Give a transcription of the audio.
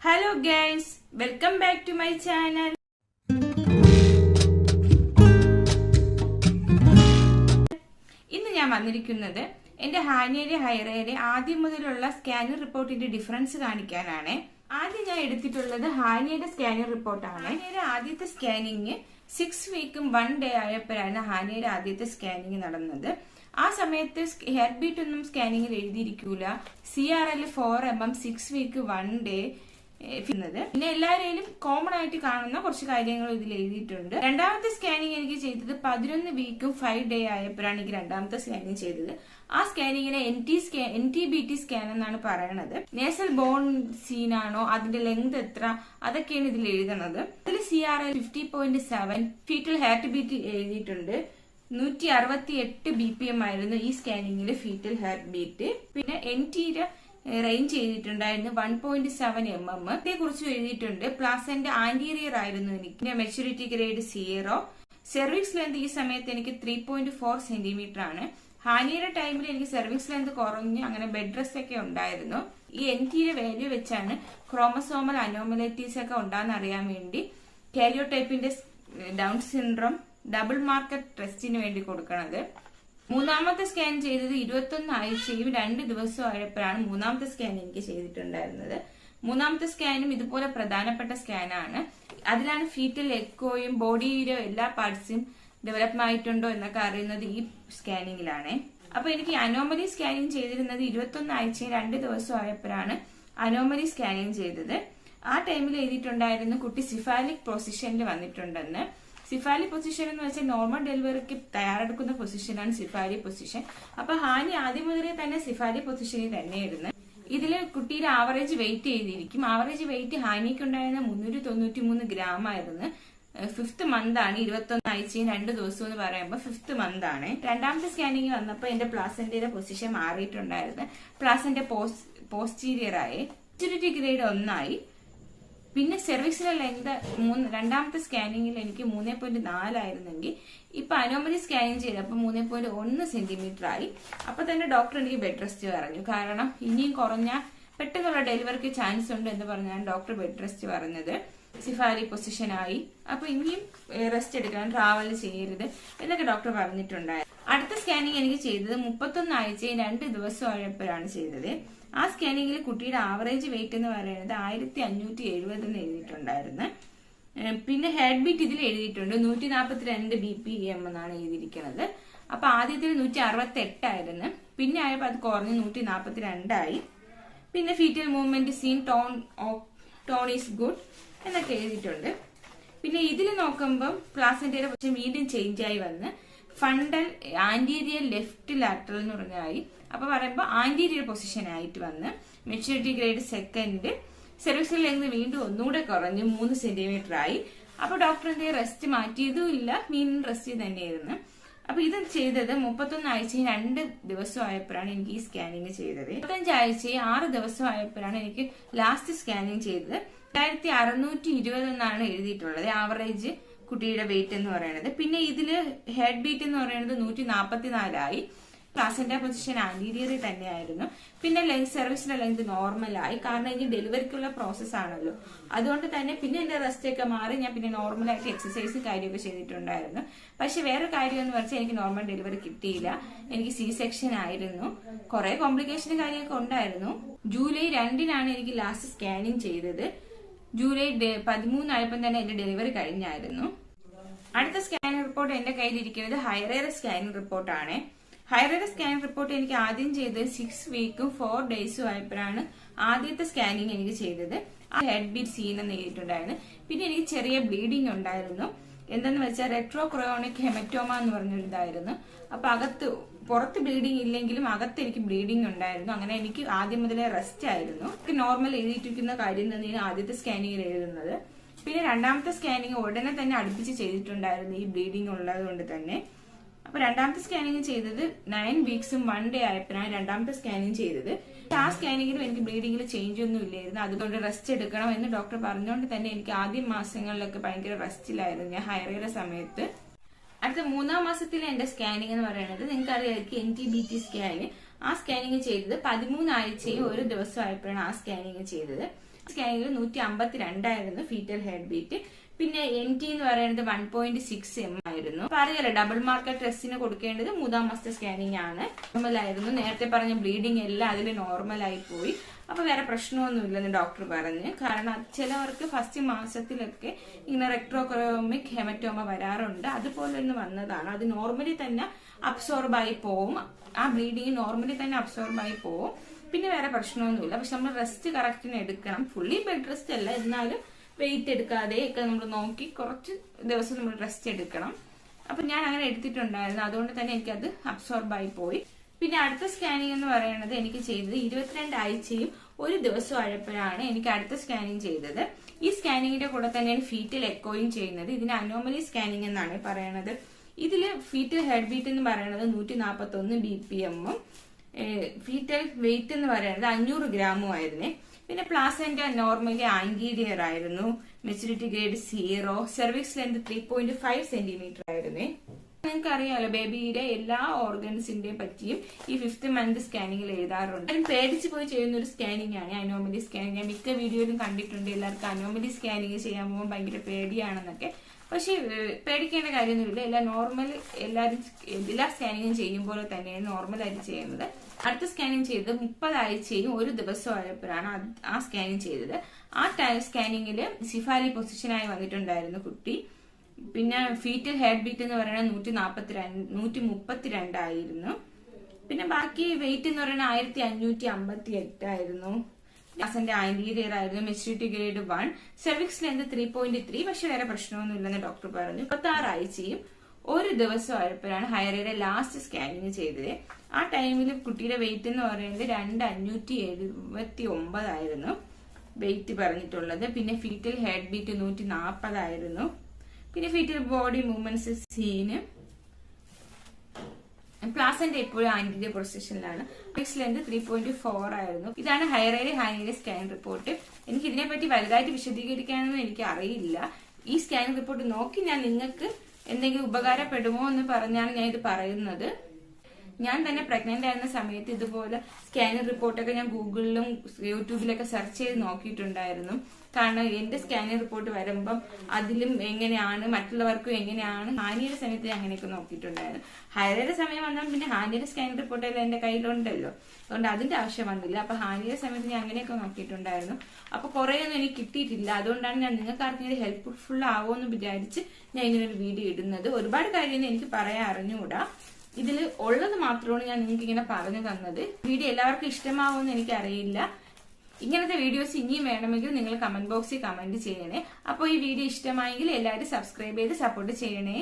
Hello guys, welcome back to my channel. ഇന്ന് ഞാൻ വന്നിരിക്കുന്നത് എന്റെ ഹാനിയുടെ ഹൈറയുടെ ആദ്യം മുതലുള്ള സ്കാനിംഗ് റിപ്പോർട്ടിന്റെ ഡിഫറൻസ് കാണിക്കാനാണ്. ആദ്യം ഞാൻ എടുത്തിട്ടുള്ളത് ഹാനിയുടെ സ്കാനിംഗ് റിപ്പോർട്ടാണ്. ഹാനിയുടെ ആദ്യത്തെ സ്കാനിങ് 6 വീക്കും 1 ഡേ ആയപ്പോഴാണ് ഹാനിയുടെ ആദ്യത്തെ സ്കാനിങ് നടന്നത്. ആ സമയത്ത് ഹെയർ ബീറ്റ് ഒന്നും സ്കാനിങ്ങിൽ എഴുതിയിരിക്കൂല. CRL 4 mm 6 week 1 day. പിന്നെ എല്ലാവരെയും കോമൺ ആയിട്ട് കാണുന്ന കുറച്ച് കാര്യങ്ങൾ ഇതിൽ എഴുതിയിട്ടുണ്ട്. രണ്ടാമത്തെ സ്കാനിങ് എനിക്ക് ചെയ്തത് 11 വീക്കും 5 ഡേ ആയപ്പോഴാണ് എനിക്ക് രണ്ടാമത്തെ സ്കാനിങ് ചെയ്തത്. ആ സ്കാനിങ്ങിനെ NTBT സ്കാൻ എന്നാണ് പറയണത്. നേസൽ ബോൺ സീനാണോ, അതിന്റെ ലെങ്ത് എത്ര, അതൊക്കെയാണ് ഇതിൽ എഴുതുന്നത്. ഇതിൽ CRL 50.7 ഫീറ്റൽ ഹാർട്ട് ബീറ്റ് എഴുതിയിട്ടുണ്ട്. 168 BPM ആയിരുന്നു ഈ സ്കാനിങ്ങിൽ ഫീറ്റൽ ഹാർട്ട് ബീറ്റ്. പിന്നെ NTയുടെ റേഞ്ച് ചെയ്തിട്ടുണ്ടായിരുന്നു 1.7 mm. ഇതേ കുറിച്ച് എഴുതിയിട്ടുണ്ട്. പ്ലാസന്റ് ആന്റീരിയർ ആയിരുന്നു എനിക്ക്. Maturity grade 0. സെർവിക്സ് ലെന്ത് ഈ സമയത്ത് എനിക്ക് 3.4 സെന്റിമീറ്റർ ആണ്. ഹാനിയുടെ ടൈമിൽ എനിക്ക് സെർവിക്സ് ലെന്ത് കുറഞ്ഞ് അങ്ങനെ ബെഡ് റെസ്റ്റ് ഒക്കെ ഉണ്ടായിരുന്നു. ഈ NTയുടെ വാല്യൂ വെച്ചാണ് ക്രോമസോമൽ അനോമലൈറ്റീസ് ഒക്കെ ഉണ്ടാകുന്ന അറിയാൻ വേണ്ടി കാരിയോടൈപ്പിന്റെ ഡൗൺ സിൻഡ്രോം ഡബിൾ മാർക്കർ ടെസ്റ്റിന് വേണ്ടി കൊടുക്കണത്. മൂന്നാമത്തെ സ്കാൻ ചെയ്തത് 21 ആഴ്ചയും 2 ദിവസവും ആയപ്പോഴാണ് മൂന്നാമത്തെ സ്കാൻ എനിക്ക് ചെയ്തിട്ടുണ്ടായിരുന്നത്. മൂന്നാമത്തെ സ്കാനും ഇതുപോലെ പ്രധാനപ്പെട്ട സ്കാനാണ്. അതിലാണ് ഫീറ്റൽ എക്കോയും ബോഡിയുടെ എല്ലാ പാർട്സും ഡെവലപ്പ് ആയിട്ടുണ്ടോ എന്നൊക്കെ അറിയുന്നത് ഈ സ്കാനിങ്ങിലാണ്. അപ്പൊ എനിക്ക് അനോമലി സ്കാനിങ് ചെയ്തിരുന്നത് 21 ആഴ്ചയും 2 ദിവസവും ആയപ്പോഴാണ് അനോമലി സ്കാനിങ് ചെയ്തത്. ആ ടൈമിൽ എഴുതിയിട്ടുണ്ടായിരുന്നു കുട്ടി സിഫാലിക് പൊസിഷനിൽ വന്നിട്ടുണ്ടെന്ന്. സിഫാലി പൊസിഷൻ എന്ന് വെച്ചാൽ നോർമൽ ഡെലിവറിക്ക് തയ്യാറെടുക്കുന്ന പൊസിഷനാണ് സിഫാലി പൊസിഷൻ. അപ്പൊ ഹാനി ആദ്യം മുതലേ തന്നെ സിഫാലി പൊസിഷനിൽ തന്നെയായിരുന്നു. ഇതില് കുട്ടിയുടെ ആവറേജ് വെയിറ്റ് എഴുതിയിരിക്കും. ആവറേജ് വെയിറ്റ് ഹാനിക്ക് ഉണ്ടായിരുന്ന 393 ഗ്രാം ആയിരുന്നു. 5th മന്ത് ആണ്. 21 ആഴ്ചയും 2 ദിവസവും എന്ന് പറയുമ്പോൾ 5th മന്ത് ആണ്. രണ്ടാമത്തെ സ്കാനിങ് വന്നപ്പോൾ എന്റെ പ്ലാസന്റയുടെ പൊസിഷൻ മാറിയിട്ടുണ്ടായിരുന്നു. പ്ലാസന്റെ പോസ്റ്റീരിയർ ആയി. മെച്യൂരിറ്റി ഗ്രേഡ് 1 ആയി. പിന്നെ സെർവിക്സിലെ ലെങ്ത് രണ്ടാമത്തെ സ്കാനിങ്ങിൽ എനിക്ക് 3.4 ആയിരുന്നെങ്കിൽ ഇപ്പൊ അനോമലി സ്കാനിങ് ചെയ്തപ്പോൾ 3.1 സെന്റിമീറ്റർ ആയി. അപ്പൊ തന്നെ ഡോക്ടർ എനിക്ക് ബെഡ് റെസ്റ്റ് പറഞ്ഞു. കാരണം ഇനിയും കുറഞ്ഞ പെട്ടെന്നുള്ള ഡെലിവറിക്ക് ചാൻസ് ഉണ്ട് എന്ന് പറഞ്ഞാണ് ഡോക്ടർ ബെഡ് റെസ്റ്റ് പറഞ്ഞത്. സിഫാലി പൊസിഷൻ ആയി, അപ്പൊ ഇനിയും റെസ്റ്റ് എടുക്കണം, ട്രാവൽ ചെയ്യരുത് എന്നൊക്കെ ഡോക്ടർ പറഞ്ഞിട്ടുണ്ടായിരുന്നു. അടുത്ത സ്കാനിങ് എനിക്ക് ചെയ്തത് 31 ആഴ്ചയും 2 ദിവസം ആയപ്പോഴാണ് ചെയ്തത്. ആ സ്കാനിങ്ങിൽ കുട്ടിയുടെ ആവറേജ് വെയിറ്റ് എന്ന് പറയുന്നത് 1570 എന്ന് എഴുതിയിട്ടുണ്ടായിരുന്നു. പിന്നെ ഹെഡ് ബീറ്റ് ഇതിൽ എഴുതിയിട്ടുണ്ട് 142 BPM എന്നാണ് എഴുതിയിരിക്കുന്നത്. അപ്പൊ ആദ്യത്തിൽ 168 ആയിരുന്നു. പിന്നെ ആയപ്പോൾ അത് കുറഞ്ഞ് 142 ആയി. പിന്നെ foetal movement seen tone is good എന്നൊക്കെ എഴുതിയിട്ടുണ്ട്. പിന്നെ ഇതിൽ നോക്കുമ്പോൾ പ്ലാസന്റയുടെ പക്ഷെ വീണ്ടും ചേഞ്ച് ആയി വന്ന് ഫണ്ടൽ ആന്റീരിയർ ലെഫ്റ്റ് ലാറ്ററൽ എന്ന് പറഞ്ഞായി. അപ്പൊ പറയുമ്പോൾ ആന്റീരിയർ പൊസിഷൻ ആയിട്ട് വന്ന് മെച്യൂരിറ്റി ഗ്രേഡ് 2. സെർവിക്സിൽ ലെങ്ത് വീണ്ടും ഒന്നുകൂടെ കുറഞ്ഞ് 3 സെന്റിമീറ്റർ ആയി. അപ്പൊ ഡോക്ടർ എന്റെ റെസ്റ്റ് മാറ്റിയതും ഇല്ല, വീണ്ടും റെസ്റ്റ് തന്നെയായിരുന്നു. അപ്പൊ ഇത് ചെയ്തത് 31 ആഴ്ചയും 2 ദിവസം ആയപ്പോഴാണ് എനിക്ക് ഈ സ്കാനിങ് ചെയ്തത്. 25 ആഴ്ചയും 6 ദിവസം ആയപ്പോഴാണ് എനിക്ക് ലാസ്റ്റ് സ്കാനിങ് ചെയ്തത്. 1620 എന്നാണ് എഴുതിയിട്ടുള്ളത് ആവറേജ് കുട്ടിയുടെ വെയിറ്റ് എന്ന് പറയുന്നത്. പിന്നെ ഇതില് ഹെഡ് ബീറ്റ് എന്ന് പറയുന്നത് 144 ആയി. പ്ലാസന്റ പൊസിഷൻ ആന്റീരിയറിൽ തന്നെയായിരുന്നു. പിന്നെ സെർവിക്സിന്റെ ലെങ്ത് നോർമലായി. കാരണം എനിക്ക് ഡെലിവറിക്കുള്ള പ്രോസസ് ആണല്ലോ, അതുകൊണ്ട് തന്നെ പിന്നെ എന്റെ റെസ്റ്റ് ഒക്കെ മാറി ഞാൻ പിന്നെ നോർമലായിട്ട് എക്സസൈസും കാര്യമൊക്കെ ചെയ്തിട്ടുണ്ടായിരുന്നു. പക്ഷെ വേറെ കാര്യം എന്ന് വെച്ചാൽ എനിക്ക് നോർമൽ ഡെലിവറി കിട്ടിയില്ല. എനിക്ക് C-സെക്ഷൻ ആയിരുന്നു. കുറെ കോംപ്ലിക്കേഷനും കാര്യമൊക്കെ ഉണ്ടായിരുന്നു. ജൂലൈ 2 എനിക്ക് ലാസ്റ്റ് സ്കാനിങ് ചെയ്തത്. ജൂലൈ 13 ആയപ്പോൾ തന്നെ എന്റെ ഡെലിവറി കഴിഞ്ഞായിരുന്നു. അടുത്ത സ്കാനിങ് റിപ്പോർട്ട് എന്റെ കയ്യിലിരിക്കുന്നത് ഹൈറയുടെ സ്കാനിങ് റിപ്പോർട്ടാണ്. ഹൈറയുടെ സ്കാനിങ് റിപ്പോർട്ട് എനിക്ക് ആദ്യം ചെയ്തത് 6 വീക്കും 4 ഡേയ്സും ആയപ്പോഴാണ് ആദ്യത്തെ സ്കാനിങ് എനിക്ക് ചെയ്തത്. ആ ഹെഡ് ബീറ്റ് സീൻ എന്ന് എഴുതിയിട്ടുണ്ടായിരുന്നു. പിന്നെ എനിക്ക് ചെറിയ ബ്ലീഡിങ് ഉണ്ടായിരുന്നു. എന്തെന്ന് വെച്ചാൽ റെട്രോക്രയോണിക് ഹെമറ്റോമ എന്ന് പറഞ്ഞൊരു ഇതായിരുന്നു. അപ്പൊ പുറത്ത് ബ്ലീഡിങ് ഇല്ലെങ്കിലും അകത്ത് എനിക്ക് ബ്ലീഡിങ് ഉണ്ടായിരുന്നു. അങ്ങനെ എനിക്ക് ആദ്യം മുതലേ റെസ്റ്റ് ആയിരുന്നു. നോർമൽ എഴുതിയിട്ടിരിക്കുന്ന കാര്യം തന്നെയാണ് ആദ്യത്തെ സ്കാനിങ്ങിൽ എഴുതുന്നത്. പിന്നെ രണ്ടാമത്തെ സ്കാനിങ് ഉടനെ തന്നെ അടുപ്പിച്ച് ചെയ്തിട്ടുണ്ടായിരുന്നു ഈ ബ്ലീഡിങ് ഉള്ളത് കൊണ്ട് തന്നെ. അപ്പൊ രണ്ടാമത്തെ സ്കാനിങ് ചെയ്തത് 9 വീക്സും 1 ഡേ ആയപ്പോഴാണ് രണ്ടാമത്തെ സ്കാനിങ് ചെയ്തത്. ആ സ്കാനിങ്ങിലും എനിക്ക് ബ്ലീഡിങ്ങിൽ ചേഞ്ച് ഒന്നും ഇല്ലായിരുന്നു. അതുകൊണ്ട് റെസ്റ്റ് എടുക്കണം എന്ന് ഡോക്ടർ പറഞ്ഞുകൊണ്ട് തന്നെ എനിക്ക് ആദ്യ മാസങ്ങളിലൊക്കെ ഭയങ്കര റെസ്റ്റിലായിരുന്നു ഞാൻ ഹൈറയുടെ സമയത്ത്. അടുത്ത 3-ാം മാസത്തിലെ എന്റെ സ്കാനിങ് എന്ന് പറയുന്നത് നിങ്ങൾക്ക് അറിയാമായിരിക്കും NTBT സ്കാന്. ആ സ്കാനിങ് ചെയ്തത് 13 ആഴ്ചയും 1 ദിവസം ആയപ്പോഴാണ് ആ സ്കാനിങ് ചെയ്തത്. സ്കാനിങ്ങിൽ 152 ഫീറ്റൽ ഹെഡ് ബീറ്റ്. പിന്നെ NT എന്ന് പറയുന്നത് 1.6 m ആയിരുന്നു. അറിയാലോ, ഡബിൾ മാർക്കർ ടെസ്റ്റിന് കൊടുക്കേണ്ടത് 3-ാം മാസത്തെ സ്കാനിങ് ആണ്. നോർമലായിരുന്നു. നേരത്തെ പറഞ്ഞ ബ്ലീഡിങ് എല്ലാം അതിൽ നോർമലായി പോയി. അപ്പൊ വേറെ പ്രശ്നമൊന്നുമില്ലെന്ന് ഡോക്ടർ പറഞ്ഞ്. കാരണം ചിലവർക്ക് ഫസ്റ്റ് മാസത്തിലൊക്കെ ഇങ്ങനെ റെക്ട്രോക്രോമിക് ഹെമറ്റോമ വരാറുണ്ട്. അതുപോലെ ഒന്ന് വന്നതാണ്. അത് നോർമലി തന്നെ അബ്സോർബ് ആയി പോവും. ആ ബ്ലീഡിങ് നോർമലി തന്നെ അബ്സോർബ് ആയി പോവും. പിന്നെ വേറെ പ്രശ്നമൊന്നുമില്ല. പക്ഷെ നമ്മൾ റെസ്റ്റ് കറക്റ്റിന് എടുക്കണം. ഫുള്ളി ബെഡ് റെസ്റ്റ് അല്ല, എന്നാലും വെയിറ്റ് എടുക്കാതെ ഒക്കെ നമ്മൾ നോക്കി കുറച്ച് ദിവസം നമ്മൾ റെസ്റ്റ് എടുക്കണം. അപ്പൊ ഞാൻ അങ്ങനെ എടുത്തിട്ടുണ്ടായിരുന്നു. അതുകൊണ്ട് തന്നെ എനിക്കത് അബ്സോർബ് ആയി പോയി. പിന്നെ അടുത്ത സ്കാനിങ് എന്ന് പറയുന്നത് എനിക്ക് ചെയ്തത് 22 ആഴ്ചയും 1 ദിവസവും ആയപ്പോഴാണ് എനിക്ക് അടുത്ത സ്കാനിങ് ചെയ്തത്. ഈ സ്കാനിങ്ങിന്റെ കൂടെ തന്നെയാണ് ഫീറ്റൽ എക്കോയും ചെയ്യുന്നത്. ഇതിന് അനോമലി സ്കാനിങ് എന്നാണ് പറയണത്. ഇതില് ഫീറ്റൽ ഹെഡ് ബീറ്റ് എന്ന് പറയുന്നത് 141 BPM, ഫീറ്റൽ വെയിറ്റ് എന്ന് പറയുന്നത് 500 ഗ്രാമും ആയിരുന്നേ. പിന്നെ പ്ലാസെന്റ നോർമലി ആന്റീരിയർ ആയിരുന്നു. Maturity grade 0. Cervix length 3.5 centimetre ആയിരുന്നേ. നിങ്ങൾക്ക് അറിയാലോ, ബേബിയുടെ എല്ലാ ഓർഗൻസിന്റെയും പറ്റിയും ഈ 5th മന്ത് സ്കാനിങ്ങിൽ എഴുതാറുണ്ട്. പേടിച്ചു പോയി ചെയ്യുന്ന ഒരു സ്കാനിങ് ആണ് അനോമലി സ്കാനിങ്. ഞാൻ മിക്ക വീഡിയോയിലും കണ്ടിട്ടുണ്ട് എല്ലാവർക്കും അനോമലി സ്കാനിങ് ചെയ്യാൻ പോകുമ്പോൾ ഭയങ്കര പേടിയാണെന്നൊക്കെ. പക്ഷെ പേടിക്കേണ്ട കാര്യമൊന്നുമില്ല. എല്ലാ നോർമൽ എല്ലാ സ്കാനിങ്ങും ചെയ്യുമ്പോൾ തന്നെയാണ് നോർമലായിട്ട് ചെയ്യുന്നത്. അടുത്ത സ്കാനിങ് ചെയ്തത് 30 ആഴ്ചയും 1 ദിവസവും ആയപ്പോഴാണ് ആ സ്കാനിങ് ചെയ്തത്. ആ സ്കാനിങ്ങിൽ സിഫാലി പൊസിഷനായി വന്നിട്ടുണ്ടായിരുന്നു കുട്ടി. പിന്നെ ഫീറ്റൽ ഹെഡ് ബീറ്റ് എന്ന് പറയുന്നത് 132 ആയിരുന്നു. പിന്നെ ബാക്കി വെയിറ്റ് എന്ന് പറയുന്നത് 1558 ആയിരുന്നു. പ്ലാസെന്റ ആന്റീരിയർ ആയിരുന്നു. Maturity grade 1. Cervix length 3.3. പക്ഷെ വേറെ പ്രശ്നമൊന്നുമില്ലെന്ന് ഡോക്ടർ പറഞ്ഞു. 36 ആഴ്ചയും 1 ദിവസം ആയപ്പോഴാണ് ഹൈറയുടെ ലാസ്റ്റ് സ്കാനിങ് ചെയ്തത്. ആ ടൈമിൽ കുട്ടിയുടെ വെയിറ്റ് എന്ന് പറയുന്നത് 2579 ആയിരുന്നു വെയിറ്റ് പറഞ്ഞിട്ടുള്ളത്. പിന്നെ ഫീറ്റൽ ഹെഡ് ബീറ്റ് 140 ആയിരുന്നു. പിന്നെ foetal body movements seen. Placenta എപ്പോഴും ആന്റീരിയർ പൊസിഷനിലാണ്. ലെന്ത് 3.4 ആയിരുന്നു. ഇതാണ് ഹൈറയുടെ സ്കാൻ റിപ്പോർട്ട്. എനിക്ക് ഇതിനെപ്പറ്റി വലുതായിട്ട് വിശദീകരിക്കാനൊന്നും എനിക്ക് അറിയില്ല. ഈ സ്കാൻ റിപ്പോർട്ട് നോക്കി ഞാൻ നിങ്ങൾക്ക് എന്തെങ്കിലും ഉപകാരപ്പെടുമോ എന്ന് പറഞ്ഞാണ് ഞാൻ ഇത് പറയുന്നത്. ഞാൻ തന്നെ പ്രഗ്നന്റ് ആയിരുന്ന സമയത്ത് ഇതുപോലെ സ്കാനിങ് റിപ്പോർട്ടൊക്കെ ഞാൻ ഗൂഗിളിലും യൂട്യൂബിലൊക്കെ സെർച്ച് ചെയ്ത് നോക്കിയിട്ടുണ്ടായിരുന്നു. കാരണം എന്റെ സ്കാനിങ് റിപ്പോർട്ട് വരുമ്പം അതിലും എങ്ങനെയാണ്, മറ്റുള്ളവർക്കും എങ്ങനെയാണ്. ഹാനിയുടെ സമയത്ത് ഞാൻ അങ്ങനെയൊക്കെ നോക്കിയിട്ടുണ്ടായിരുന്നു. ഹാനിയുടെ സമയം വന്നാൽ പിന്നെ ഹാനിയുടെ സ്കാനിങ് റിപ്പോർട്ടെല്ലാം എന്റെ കയ്യിലുണ്ടല്ലോ, അതുകൊണ്ട് അതിന്റെ ആവശ്യം വന്നില്ല. അപ്പൊ ഹാനിയുടെ സമയത്ത് ഞാൻ അങ്ങനെയൊക്കെ നോക്കിയിട്ടുണ്ടായിരുന്നു. അപ്പൊ കുറേയൊന്നും എനിക്ക് കിട്ടിയിട്ടില്ല. അതുകൊണ്ടാണ് ഞാൻ നിങ്ങൾക്ക് ആർക്കെങ്കിലും ഹെൽപ്ഫുൾ ആവുമെന്ന് വിചാരിച്ച് ഞാൻ ഇങ്ങനെ ഒരു വീഡിയോ ഇടുന്നത്. ഒരുപാട് കാര്യമൊന്നും എനിക്ക് പറയാൻ അറിഞ്ഞുകൂടാ. ഇതിൽ ഉള്ളത് മാത്രമാണ് ഞാൻ നിങ്ങൾക്ക് ഇങ്ങനെ പറഞ്ഞു തന്നത്. വീഡിയോ എല്ലാവർക്കും ഇഷ്ടമാവുമെന്ന് എനിക്ക് അറിയില്ല. ഇങ്ങനത്തെ വീഡിയോസ് ഇനിയും വേണമെങ്കിൽ നിങ്ങൾ കമന്റ് ബോക്സിൽ കമന്റ് ചെയ്യണേ. അപ്പോൾ ഈ വീഡിയോ ഇഷ്ടമായെങ്കിൽ എല്ലാവരും സബ്സ്ക്രൈബ് ചെയ്ത് സപ്പോർട്ട് ചെയ്യണേ.